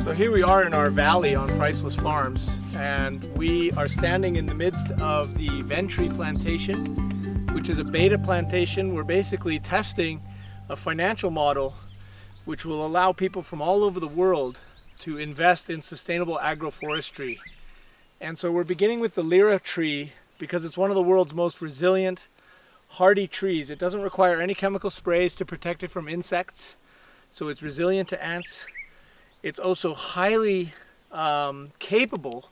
So here we are in our valley on Priceless Farms, and we are standing in the midst of the Ventree plantation, which is a beta plantation. We're basically testing a financial model which will allow people from all over the world to invest in sustainable agroforestry. And so we're beginning with the lira tree because it's one of the world's most resilient, hardy trees. It doesn't require any chemical sprays to protect it from insects, so it's resilient to ants. It's also highly capable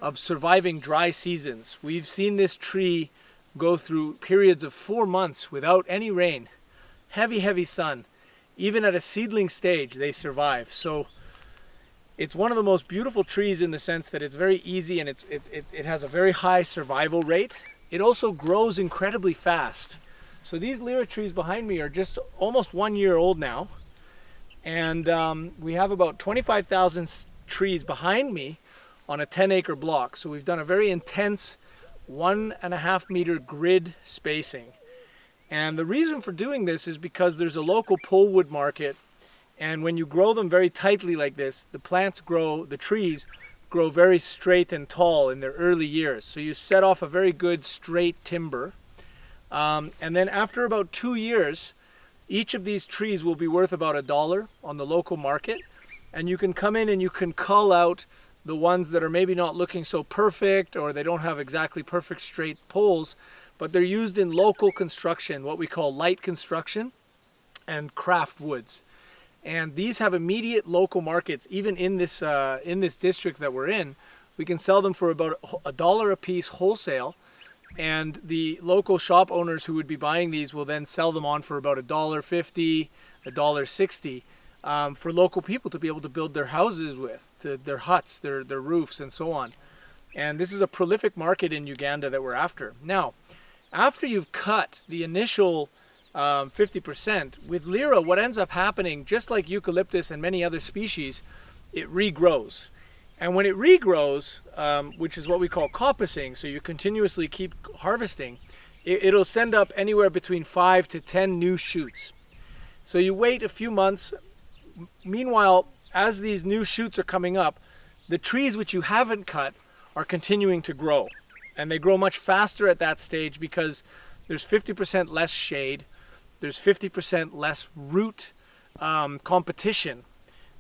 of surviving dry seasons. We've seen this tree go through periods of 4 months without any rain, heavy sun. Even at a seedling stage, they survive. So it's one of the most beautiful trees in the sense that it's very easy and it has a very high survival rate. It also grows incredibly fast. So these lira trees behind me are just almost 1 year old now. And we have about 25,000 trees behind me on a 10-acre block. So we've done a very intense 1.5 meter grid spacing. And the reason for doing this is because there's a local pullwood market, and when you grow them very tightly like this, the trees grow very straight and tall in their early years. So you set off a very good straight timber. And then after about 2 years, each of these trees will be worth about $1 on the local market, and you can come in and you can cull out the ones that are maybe not looking so perfect, or they don't have exactly perfect straight poles, but they're used in local construction, what we call light construction and craft woods. And these have immediate local markets. Even in this district that we're in, we can sell them for about $1 a piece wholesale. And the local shop owners who would be buying these will then sell them on for about $1.50, $1.60 for local people to be able to build their houses with, their huts, their roofs, and so on. And this is a prolific market in Uganda that we're after. Now, after you've cut the initial 50%, with lira, what ends up happening, just like eucalyptus and many other species, it regrows. And when it regrows, which is what we call coppicing, so you continuously keep harvesting, it'll send up anywhere between 5 to 10 new shoots. So you wait a few months. Meanwhile, as these new shoots are coming up, the trees which you haven't cut are continuing to grow. And they grow much faster at that stage because there's 50% less shade, there's 50% less root competition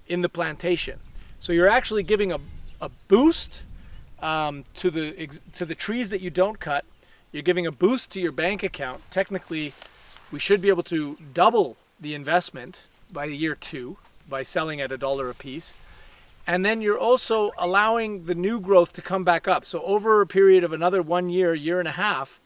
in the plantation. So you're actually giving a boost to the trees that you don't cut. You're giving a boost to your bank account. Technically, we should be able to double the investment by year 2 by selling at $1 a piece. And then you're also allowing the new growth to come back up. So over a period of another 1 year, year and a half,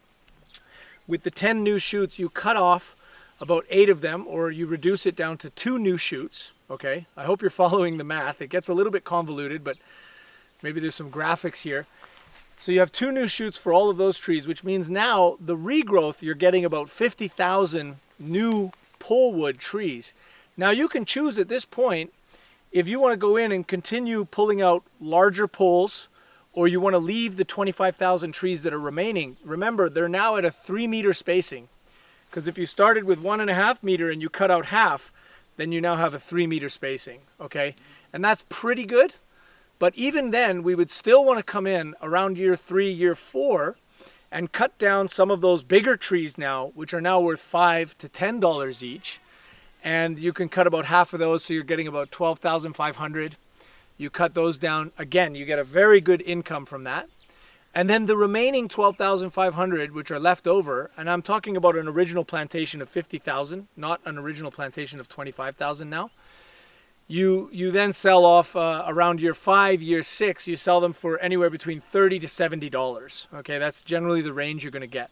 with the 10 new shoots, you cut off about 8 of them, or you reduce it down to 2 new shoots. Okay, I hope you're following the math. It gets a little bit convoluted, but maybe there's some graphics here. So you have 2 new shoots for all of those trees, which means now the regrowth, you're getting about 50,000 new pullwood trees. Now you can choose at this point if you want to go in and continue pulling out larger poles, or you want to leave the 25,000 trees that are remaining. Remember, they're now at a 3 meter spacing, because if you started with 1.5 meter and you cut out half, then you now have a 3 meter spacing, okay? And that's pretty good, but even then, we would still want to come in around year 3, year 4, and cut down some of those bigger trees now, which are now worth $5 to $10 each, and you can cut about half of those, so you're getting about 12,500. You cut those down, again, you get a very good income from that. And then the remaining 12,500, which are left over, and I'm talking about an original plantation of 50,000, not an original plantation of 25,000 now. You then sell off around year 5, year 6, you sell them for anywhere between $30 to $70. Okay, that's generally the range you're going to get.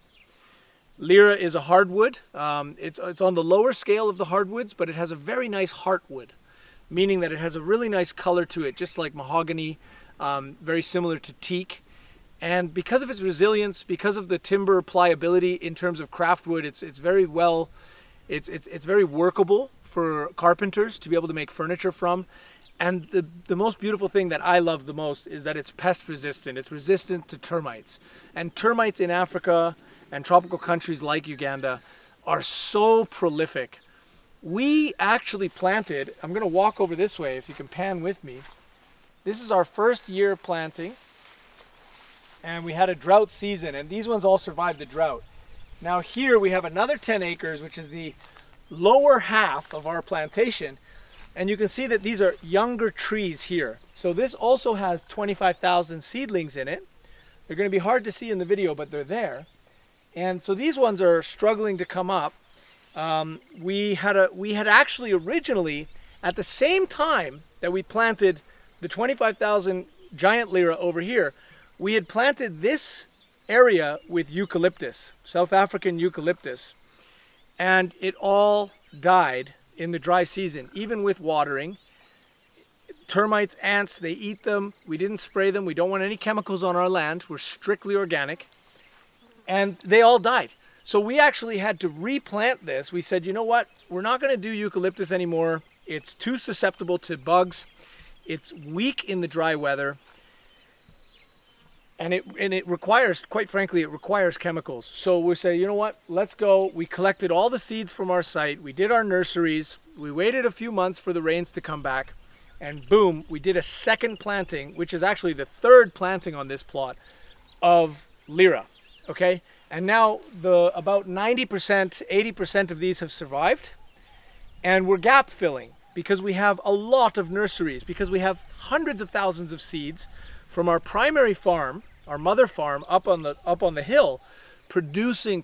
Lira is a hardwood. It's on the lower scale of the hardwoods, but it has a very nice heartwood, meaning that it has a really nice color to it, just like mahogany, very similar to teak. And because of its resilience, because of the timber pliability in terms of craft wood, it's very well, it's very workable for carpenters to be able to make furniture from. And the most beautiful thing that I love the most is that it's pest resistant. It's resistant to termites. And termites in Africa and tropical countries like Uganda are so prolific. We actually planted, I'm going to walk over this way if you can pan with me. This is our first year planting, and we had a drought season, and these ones all survived the drought. Now here we have another 10 acres, which is the lower half of our plantation, and you can see that these are younger trees here. So this also has 25,000 seedlings in it. They're going to be hard to see in the video, but they're there. And so these ones are struggling to come up. We had actually originally, at the same time that we planted the 25,000 giant lira over here, we had planted this area with eucalyptus, South African eucalyptus, and it all died in the dry season, even with watering. Termites, ants, they eat them. We didn't spray them. We don't want any chemicals on our land. We're strictly organic. And they all died. So we actually had to replant this. We said, you know what? We're not going to do eucalyptus anymore. It's too susceptible to bugs. It's weak in the dry weather. And it requires, quite frankly, it requires chemicals. So we say, you know what? Let's go. We collected all the seeds from our site. We did our nurseries. We waited a few months for the rains to come back. And boom, we did a second planting, which is actually the third planting on this plot of lira. Okay? And now about 90%, 80% of these have survived. And we're gap filling because we have a lot of nurseries, because we have hundreds of thousands of seeds from our primary farm, our mother farm up on the hill, producing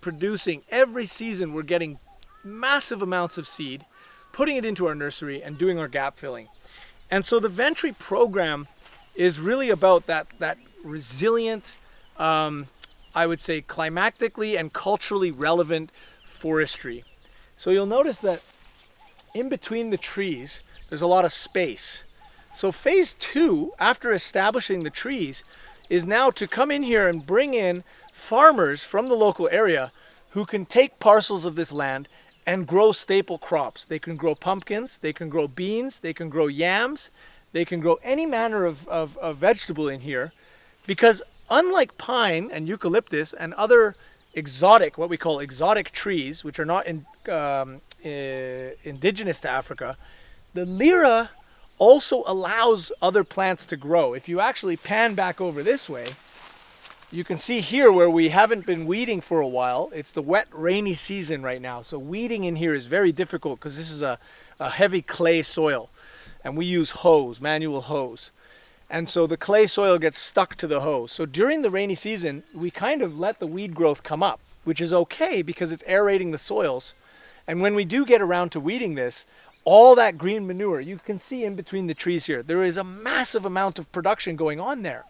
every season. We're getting massive amounts of seed, putting it into our nursery and doing our gap filling. And so the Ventree program is really about that resilient, I would say climatically and culturally relevant forestry. So you'll notice that in between the trees, there's a lot of space. So phase 2, after establishing the trees, is now to come in here and bring in farmers from the local area who can take parcels of this land and grow staple crops. They can grow pumpkins, they can grow beans, they can grow yams, they can grow any manner of vegetable in here, because unlike pine and eucalyptus and other exotic, what we call exotic trees, which are not indigenous to Africa, the lira also allows other plants to grow. If you actually pan back over this way, you can see here where we haven't been weeding for a while. It's the wet, rainy season right now. So weeding in here is very difficult because this is a heavy clay soil. And we use hose, manual hose. And so the clay soil gets stuck to the hose. So during the rainy season, we kind of let the weed growth come up, which is okay because it's aerating the soils. And when we do get around to weeding this, all that green manure, you can see in between the trees here, there is a massive amount of production going on there.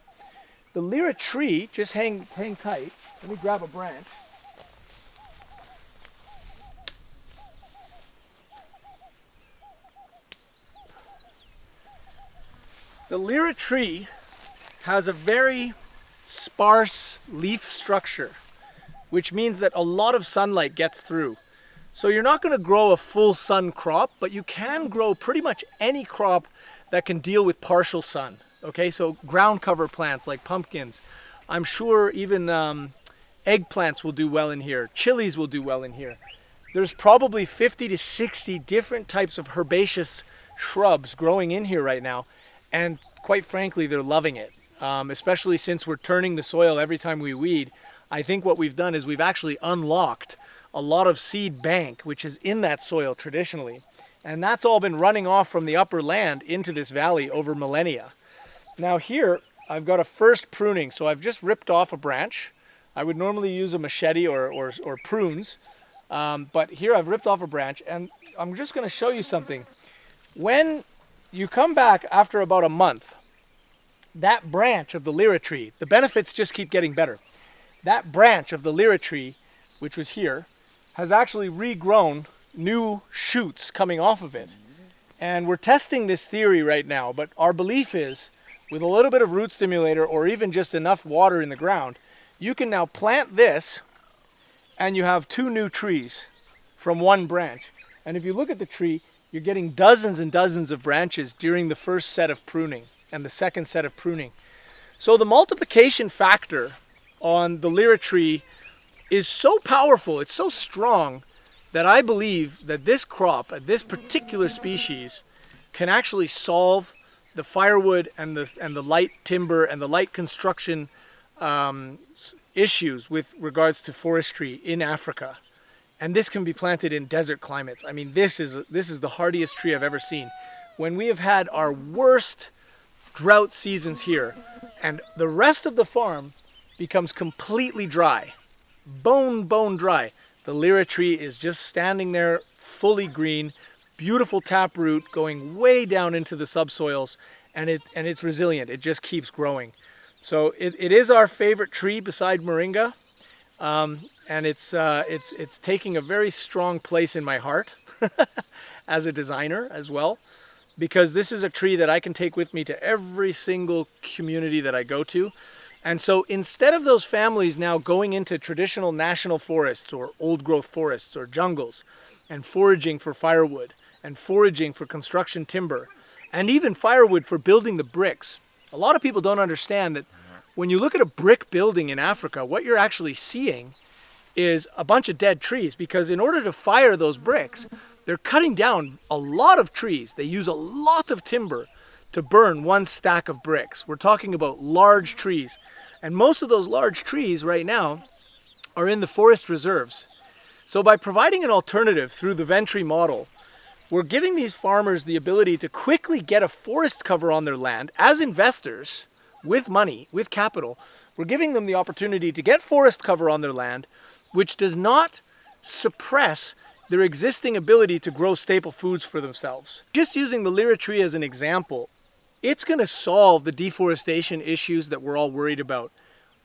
The lira tree, just hang tight. Let me grab a branch. The lira tree has a very sparse leaf structure, which means that a lot of sunlight gets through. So you're not going to grow a full sun crop, but you can grow pretty much any crop that can deal with partial sun. Okay, so ground cover plants like pumpkins. I'm sure even eggplants will do well in here. Chilies will do well in here. There's probably 50 to 60 different types of herbaceous shrubs growing in here right now. And quite frankly, they're loving it. Especially since we're turning the soil every time we weed. I think what we've done is we've actually unlocked a lot of seed bank, which is in that soil traditionally. And that's all been running off from the upper land into this valley over millennia. Now here, I've got a first pruning. So I've just ripped off a branch. I would normally use a machete or prunes. But here I've ripped off a branch, and I'm just going to show you something. When you come back after about a month, that branch of the lira tree, the benefits just keep getting better. That branch of the lira tree, which was here, has actually regrown new shoots coming off of it. And we're testing this theory right now, but our belief is, with a little bit of root stimulator or even just enough water in the ground, you can now plant this and you have 2 new trees from one branch. And if you look at the tree, you're getting dozens and dozens of branches during the first set of pruning and the second set of pruning. So the multiplication factor on the lira tree is so powerful, it's so strong, that I believe that this crop, this particular species, can actually solve the firewood and the light timber and the light construction issues with regards to forestry in Africa. And this can be planted in desert climates. I mean, this is the hardiest tree I've ever seen. When we have had our worst drought seasons here, and the rest of the farm becomes completely dry, bone dry, the lira tree is just standing there, fully green, beautiful taproot going way down into the subsoils, and it's resilient. It just keeps growing. So it is our favorite tree beside moringa. And it's taking a very strong place in my heart as a designer as well, because this is a tree that I can take with me to every single community that I go to. And so instead of those families now going into traditional national forests or old growth forests or jungles and foraging for firewood and foraging for construction timber and even firewood for building the bricks, a lot of people don't understand that when you look at a brick building in Africa, what you're actually seeing is a bunch of dead trees, because in order to fire those bricks, they're cutting down a lot of trees. They use a lot of timber to burn one stack of bricks. We're talking about large trees. And most of those large trees right now are in the forest reserves. So by providing an alternative through the Ventree model, we're giving these farmers the ability to quickly get a forest cover on their land as investors with money, with capital. We're giving them the opportunity to get forest cover on their land, which does not suppress their existing ability to grow staple foods for themselves. Just using the lira tree as an example, it's going to solve the deforestation issues that we're all worried about.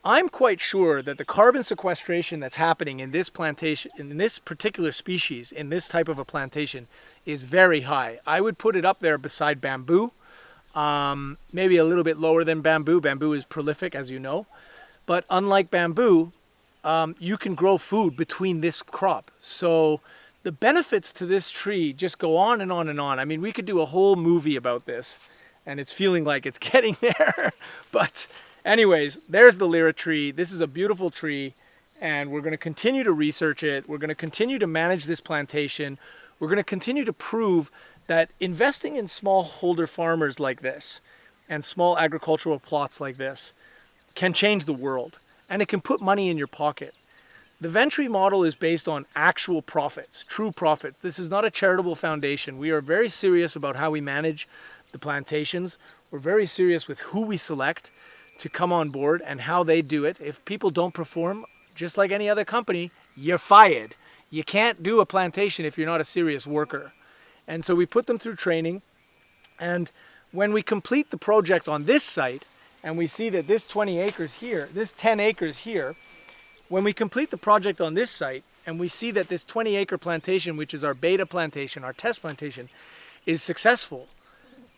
I'm quite sure that the carbon sequestration that's happening in this plantation, in this particular species, in this type of a plantation, is very high. I would put it up there beside bamboo, maybe a little bit lower than bamboo. Bamboo is prolific, as you know. But unlike bamboo, you can grow food between this crop. So the benefits to this tree just go on and on and on. I mean, we could do a whole movie about this, and it's feeling like it's getting there. But anyways, there's the lira tree. This is a beautiful tree, and we're going to continue to research it. We're going to continue to manage this plantation. We're going to continue to prove that investing in smallholder farmers like this and small agricultural plots like this can change the world, and it can put money in your pocket. The Ventree model is based on actual profits, true profits. This is not a charitable foundation. We are very serious about how we manage the plantations. We're very serious with who we select to come on board and how they do it. If people don't perform, just like any other company, you're fired. You can't do a plantation if you're not a serious worker. And so we put them through training. And when we complete the project on this site, and we see that this 20 acres here, this 10 acres here, when we complete the project on this site, and we see that this 20-acre plantation, which is our beta plantation, our test plantation, is successful,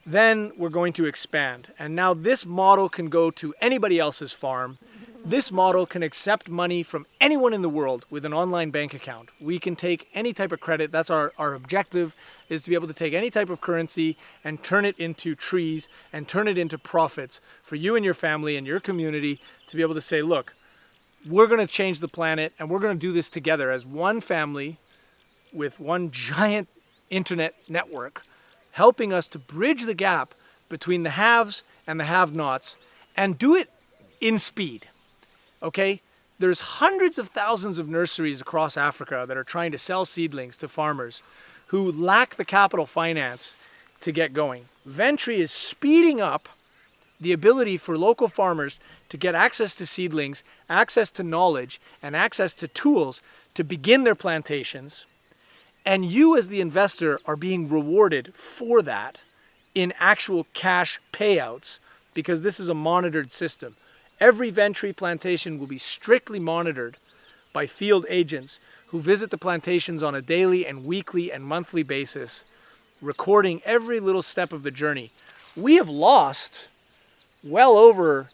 then we're going to expand. And now this model can go to anybody else's farm. This model can accept money from anyone in the world with an online bank account. We can take any type of credit. That's our objective, is to be able to take any type of currency and turn it into trees and turn it into profits for you and your family and your community, to be able to say, look, we're going to change the planet, and we're going to do this together as one family with one giant internet network, helping us to bridge the gap between the haves and the have-nots, and do it in speed. Okay? There's hundreds of thousands of nurseries across Africa that are trying to sell seedlings to farmers who lack the capital finance to get going. Ventree is speeding up the ability for local farmers to get access to seedlings, access to knowledge, and access to tools to begin their plantations. And you as the investor are being rewarded for that in actual cash payouts, because this is a monitored system. Every Ventree plantation will be strictly monitored by field agents who visit the plantations on a daily and weekly and monthly basis, recording every little step of the journey. We have lost well over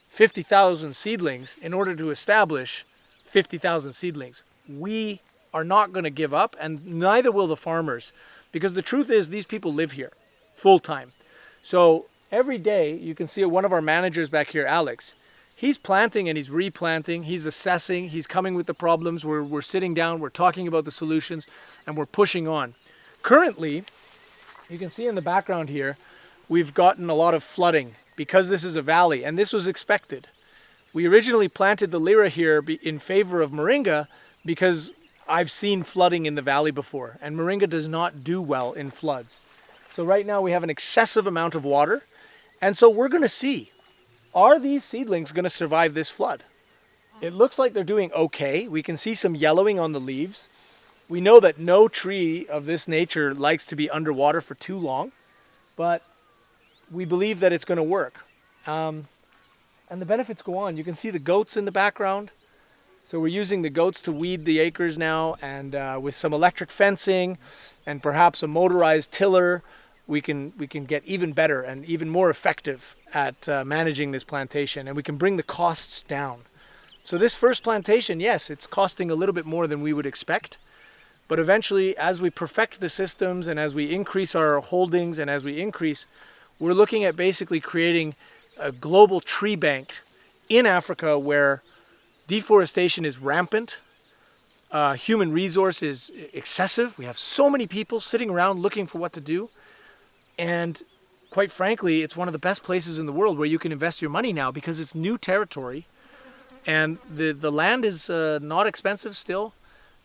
50,000 seedlings in order to establish 50,000 seedlings. We are not going to give up, and neither will the farmers, because the truth is these people live here full time. So every day, you can see one of our managers back here, Alex, he's planting and he's replanting, he's assessing, he's coming with the problems, we're sitting down, we're talking about the solutions, and we're pushing on. Currently, you can see in the background here, we've gotten a lot of flooding because this is a valley, and this was expected. We originally planted the lira here in favor of moringa because I've seen flooding in the valley before, and moringa does not do well in floods. So right now we have an excessive amount of water, and so we're going to see, are these seedlings going to survive this flood? It looks like they're doing okay. We can see some yellowing on the leaves. We know that no tree of this nature likes to be underwater for too long, but we believe that it's going to work. And the benefits go on. You can see the goats in the background. So we're using the goats to weed the acres now, and with some electric fencing and perhaps a motorized tiller, we can get even better and even more effective at managing this plantation, and we can bring the costs down. So this first plantation, yes, it's costing a little bit more than we would expect, but eventually as we perfect the systems and as we increase our holdings and as we increase, we're looking at basically creating a global tree bank in Africa where deforestation is rampant, human resource is excessive. We have so many people sitting around looking for what to do, and quite frankly, it's one of the best places in the world where you can invest your money now because it's new territory. And the land is not expensive still.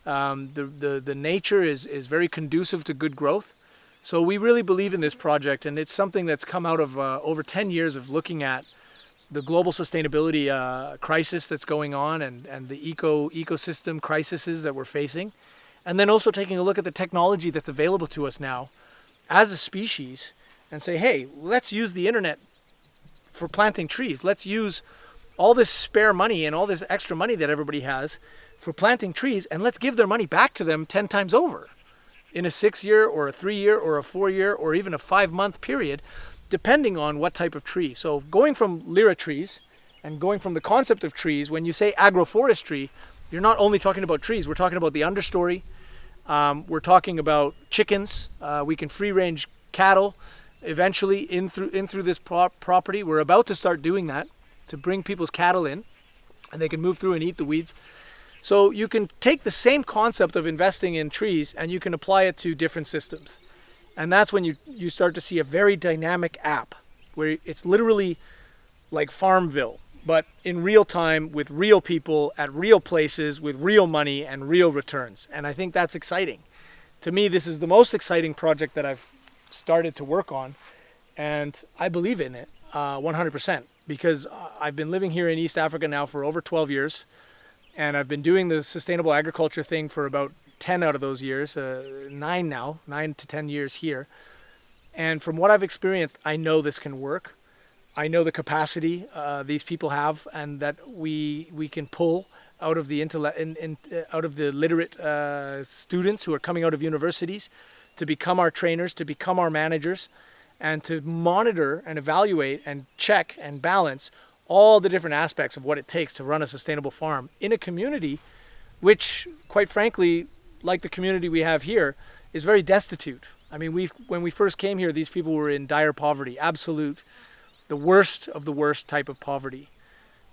The nature is very conducive to good growth. So we really believe in this project, and it's something that's come out of over 10 years of looking at the global sustainability crisis that's going on and the ecosystem crises that we're facing. And then also taking a look at the technology that's available to us now as a species and say, hey, let's use the internet for planting trees. Let's use all this spare money and all this extra money that everybody has for planting trees, and let's give their money back to them 10 times over in a 6-year or a 3-year or a 4-year or even a 5-month period, depending on what type of tree. So going from lira trees and going from the concept of trees, when you say agroforestry, you're not only talking about trees, we're talking about the understory, we're talking about chickens, we can free range cattle eventually in through this property. We're about to start doing that, to bring people's cattle in, and they can move through and eat the weeds. So you can take the same concept of investing in trees and you can apply it to different systems. And that's when you start to see a very dynamic app where it's literally like Farmville, but in real time with real people at real places with real money and real returns. And I think that's exciting. To me, this is the most exciting project that I've started to work on, and I believe in it 100%, because I've been living here in East Africa now for over 12 years, and I've been doing the sustainable agriculture thing for about 10 out of those years, 9 to 10 years here. And from what I've experienced, I know this can work. I know the capacity these people have, and that we can pull out of the out of the literate students who are coming out of universities to become our trainers, to become our managers, and to monitor and evaluate and check and balance all the different aspects of what it takes to run a sustainable farm in a community which, quite frankly, like the community we have here, is very destitute. I mean, when we first came here, these people were in dire poverty, absolute, the worst of the worst type of poverty.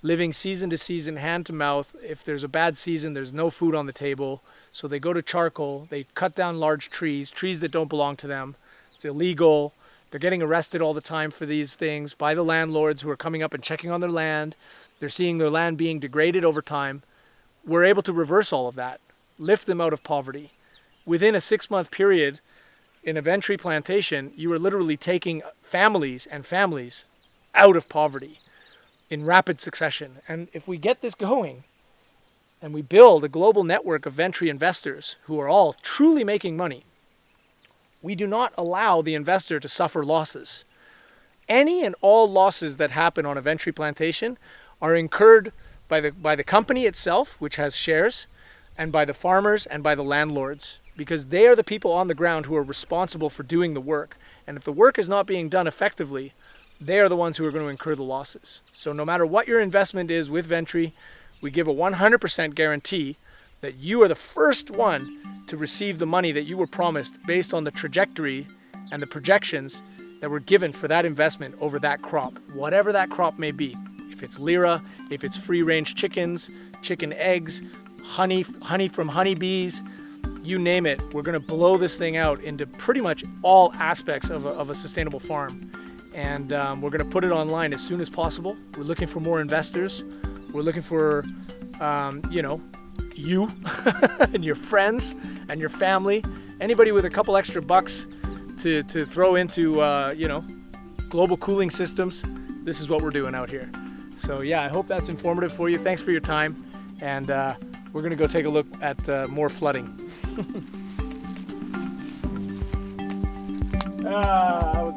Living season to season, hand to mouth. If there's a bad season, there's no food on the table. So they go to charcoal, they cut down large trees that don't belong to them. It's illegal. They're getting arrested all the time for these things by the landlords who are coming up and checking on their land. They're seeing their land being degraded over time. We're able to reverse all of that, lift them out of poverty. Within a 6-month period in a Ventree plantation, you are literally taking families and families out of poverty in rapid succession. And if we get this going and we build a global network of Ventree investors who are all truly making money, we do not allow the investor to suffer losses. Any and all losses that happen on a Ventree plantation are incurred by the company itself, which has shares, and by the farmers and by the landlords, because they are the people on the ground who are responsible for doing the work. And if the work is not being done effectively, they are the ones who are going to incur the losses. So no matter what your investment is with Ventree, we give a 100% guarantee that you are the first one to receive the money that you were promised based on the trajectory and the projections that were given for that investment over that crop, whatever that crop may be. If it's lira, if it's free-range chickens, chicken eggs, honey from honeybees, you name it, we're going to blow this thing out into pretty much all aspects of a sustainable farm. and we're going to put it online as soon as possible. We're looking for more investors. We're looking for, you know, you and your friends and your family, anybody with a couple extra bucks to throw into, you know, global cooling systems. This is what we're doing out here. So yeah, I hope that's informative for you. Thanks for your time, and we're going to go take a look at more flooding. That was